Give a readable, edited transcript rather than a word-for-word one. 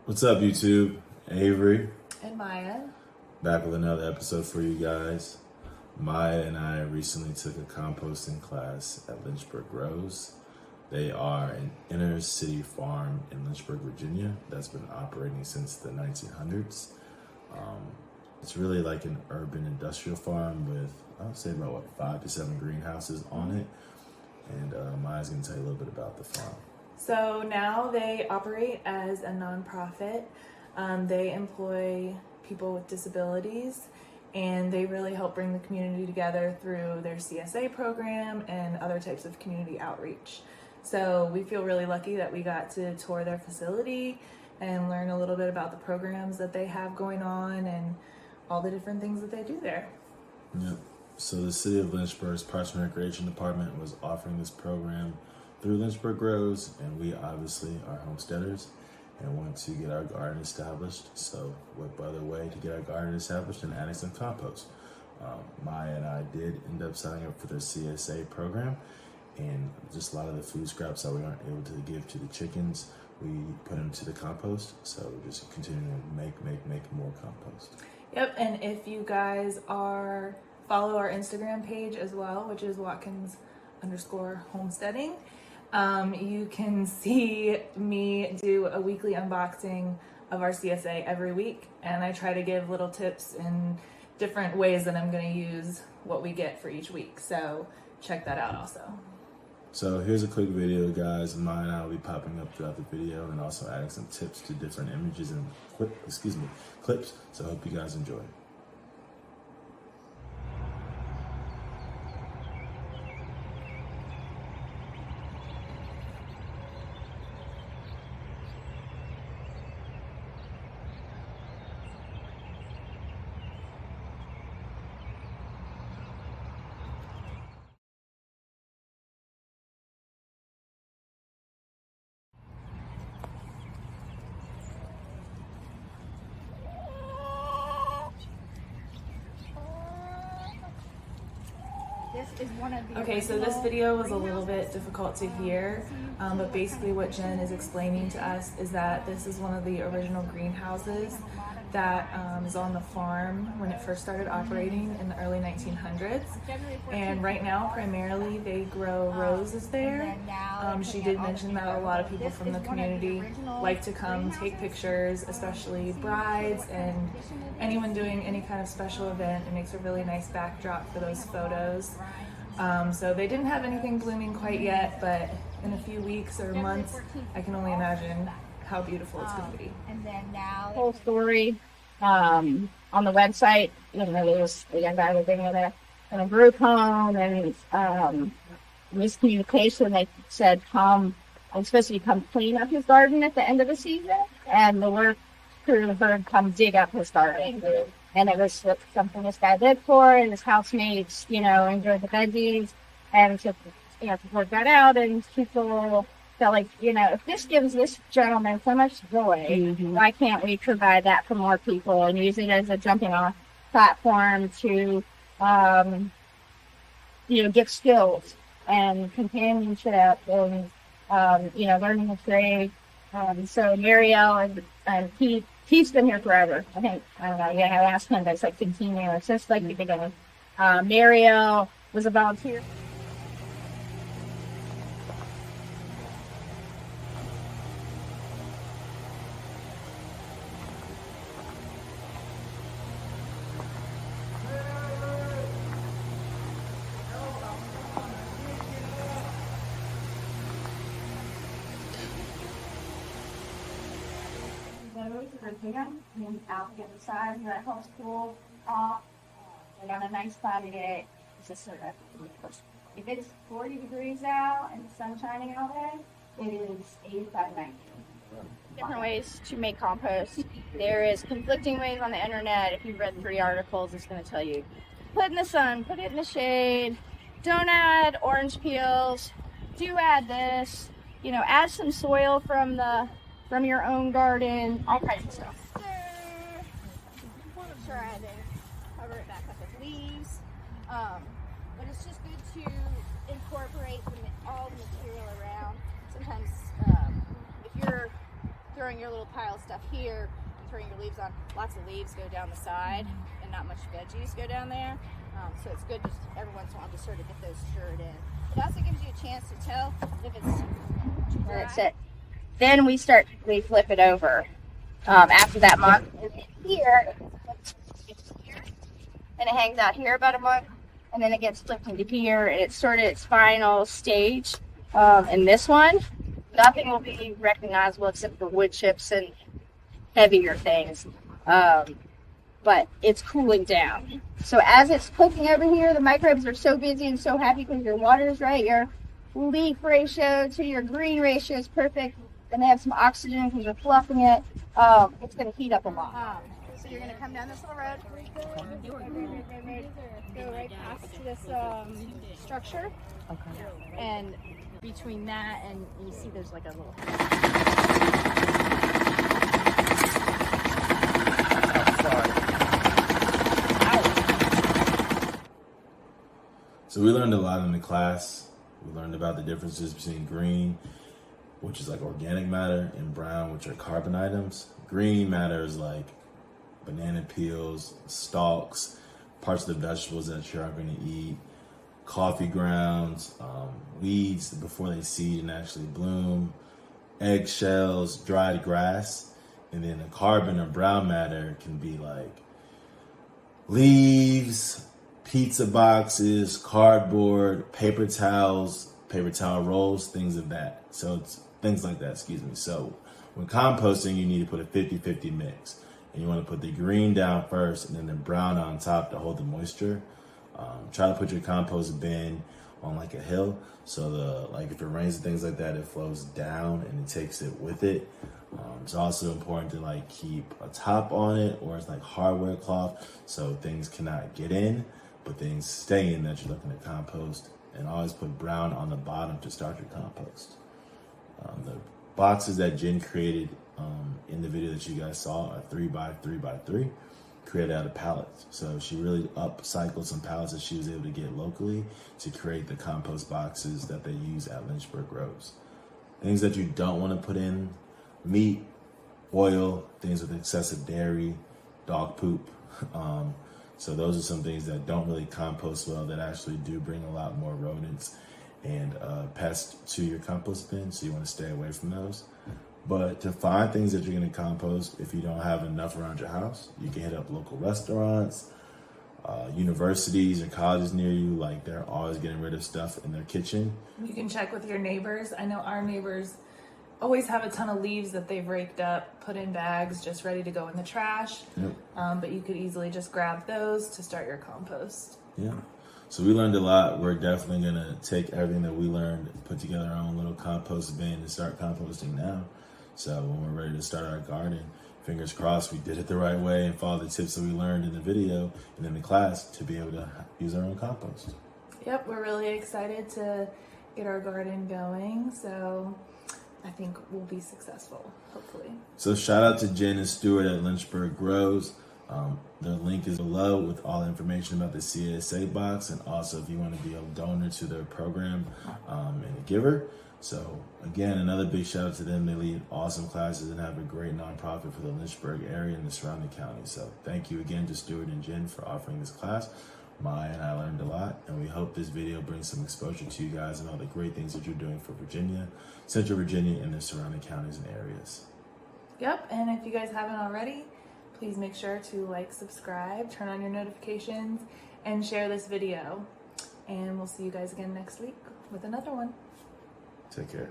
What's up, YouTube? Avery, And Maya. back with another episode for you guys. Mya and I recently took a composting class at Lynchburg Grows. They are an inner city farm in Lynchburg, Virginia that's been operating since the 1900s. It's really like an urban industrial farm with, I would say, about 5 to 7 greenhouses on it. And Maya's going to tell you a little bit about the farm. So now they operate as a nonprofit. They employ people with disabilities, and they really help bring the community together through their CSA program and other types of community outreach. So we feel really lucky that we got to tour their facility and learn a little bit about the programs that they have going on and all the different things that they do there. Yep. So the City of Lynchburg's Parks and Recreation Department was offering this program through Lynchburg Grows, and we obviously are homesteaders and want to get our garden established. So what better way to get our garden established than adding some compost? Maya and I did end up signing up for their CSA program, and just a lot of the food scraps that we aren't able to give to the chickens, we put them to the compost. So we're just continuing to make more compost. Yep, and if you guys follow our Instagram page as well, which is Watkins_homesteading, you can see me do a weekly unboxing of our CSA every week, and I try to give little tips and different ways that I'm going to use what we get for each week. So check that out also. So here's a quick video, guys. Mine and I will be popping up throughout the video and also adding some tips to different images and clips. So I hope you guys enjoy. Okay, so this video was a little bit difficult to hear, but basically what Jen is explaining to us is that this is one of the original greenhouses that is on the farm when it first started operating in the early 1900s. And right now, primarily, they grow roses there. She did mention that a lot of people from the community like to come take pictures, especially brides and anyone doing any kind of special event. It makes a really nice backdrop for those photos. So they didn't have anything blooming quite yet, but in a few weeks or months, I can only imagine how beautiful it's going to be. And then now whole story on the website. You know, there was a young guy living in a group home, and miscommunication. They said, "I'm supposed to come clean up his garden at the end of the season," and the work crew heard come dig up his garden. And it was something this guy lived for, and his housemates, enjoyed the veggies, and to work that out, and people felt like, if this gives this gentleman so much joy, why can't we provide that for more people and use it as a jumping off platform to, give skills and companionship and, learning a trade. So Marielle and He's been here forever. I don't know, I asked him, but it's like continuous, since like the beginning. Marielle was a volunteer. And out the other side of that whole school off. And on a nice cloudy day, it's just sort of, if it's 40 degrees out and the sun's shining out there, it is 85, 90. Different ways to make compost. There is conflicting ways on the internet. If you've read 3 articles, it's going to tell you, put it in the sun, put it in the shade, don't add orange peels, do add this, add some soil from your own garden, all kinds of stuff. Try to cover it back up with leaves, but it's just good to incorporate all the material around. Sometimes if you're throwing your little pile of stuff here, and throwing your leaves on. Lots of leaves go down the side, and not much veggies go down there. So it's good just every once in a while to sort of get those stirred in. It also gives you a chance to tell if it's too dry. That's it. Then we flip it over after that month. And then here, and it hangs out here about a month, and then it gets flipped into here, and it's sort of its final stage. In this one, nothing will be recognizable except for wood chips and heavier things. But it's cooling down. So as it's cooking over here, the microbes are so busy and so happy because your water is right, your leaf ratio to your green ratio is perfect, and they have some oxygen because you're fluffing it. It's going to heat up a lot. So you're going to come down this little road, go right past to this structure, and between that and you see there's like a little So we learned a lot in the class. We learned about the differences between green, which is like organic matter, and brown, which are carbon items. Green matter is like banana peels, stalks, parts of the vegetables that you are going to eat, coffee grounds, weeds before they seed and actually bloom, eggshells, dried grass. And then the carbon or brown matter can be like leaves, pizza boxes, cardboard, paper towels, paper towel rolls, things of that. So it's things like that, excuse me. So when composting, you need to put a 50-50 mix. And you want to put the green down first and then the brown on top to hold the moisture. Try to put your compost bin on like a hill. So if it rains and things like that, it flows down and it takes it with it. It's also important to like keep a top on it, or it's like hardware cloth, so things cannot get in, but things stay in that you're looking to compost. And always put brown on the bottom to start your compost. The boxes that Jen created in the video that you guys saw are 3x3x3, created out of pallets. So she really upcycled some pallets that she was able to get locally to create the compost boxes that they use at Lynchburg Grows. Things that you don't want to put in: meat, oil, things with excessive dairy, dog poop. So those are some things that don't really compost well, that actually do bring a lot more rodents and pests to your compost bin. So you want to stay away from those. But to find things that you're going to compost, if you don't have enough around your house, you can hit up local restaurants, universities or colleges near you. Like, they're always getting rid of stuff in their kitchen. You can check with your neighbors. I know our neighbors always have a ton of leaves that they've raked up, put in bags, just ready to go in the trash. Yep. But you could easily just grab those to start your compost. Yeah. So we learned a lot. We're definitely going to take everything that we learned, put together our own little compost bin and start composting now. So when we're ready to start our garden, fingers crossed we did it the right way and follow the tips that we learned in the video and in the class to be able to use our own compost. Yep, we're really excited to get our garden going. So I think we'll be successful, hopefully. So shout out to Jen and Stuart at Lynchburg Grows. Their link is below with all the information about the CSA box, and also if you want to be a donor to their program and a giver. So again, another big shout out to them. They lead awesome classes and have a great nonprofit for the Lynchburg area and the surrounding counties. So thank you again to Stuart and Jen for offering this class. Mya and I learned a lot, and we hope this video brings some exposure to you guys and all the great things that you're doing for Virginia, Central Virginia, and the surrounding counties and areas. Yep, and if you guys haven't already, please make sure to like, subscribe, turn on your notifications, and share this video. And we'll see you guys again next week with another one. Take care.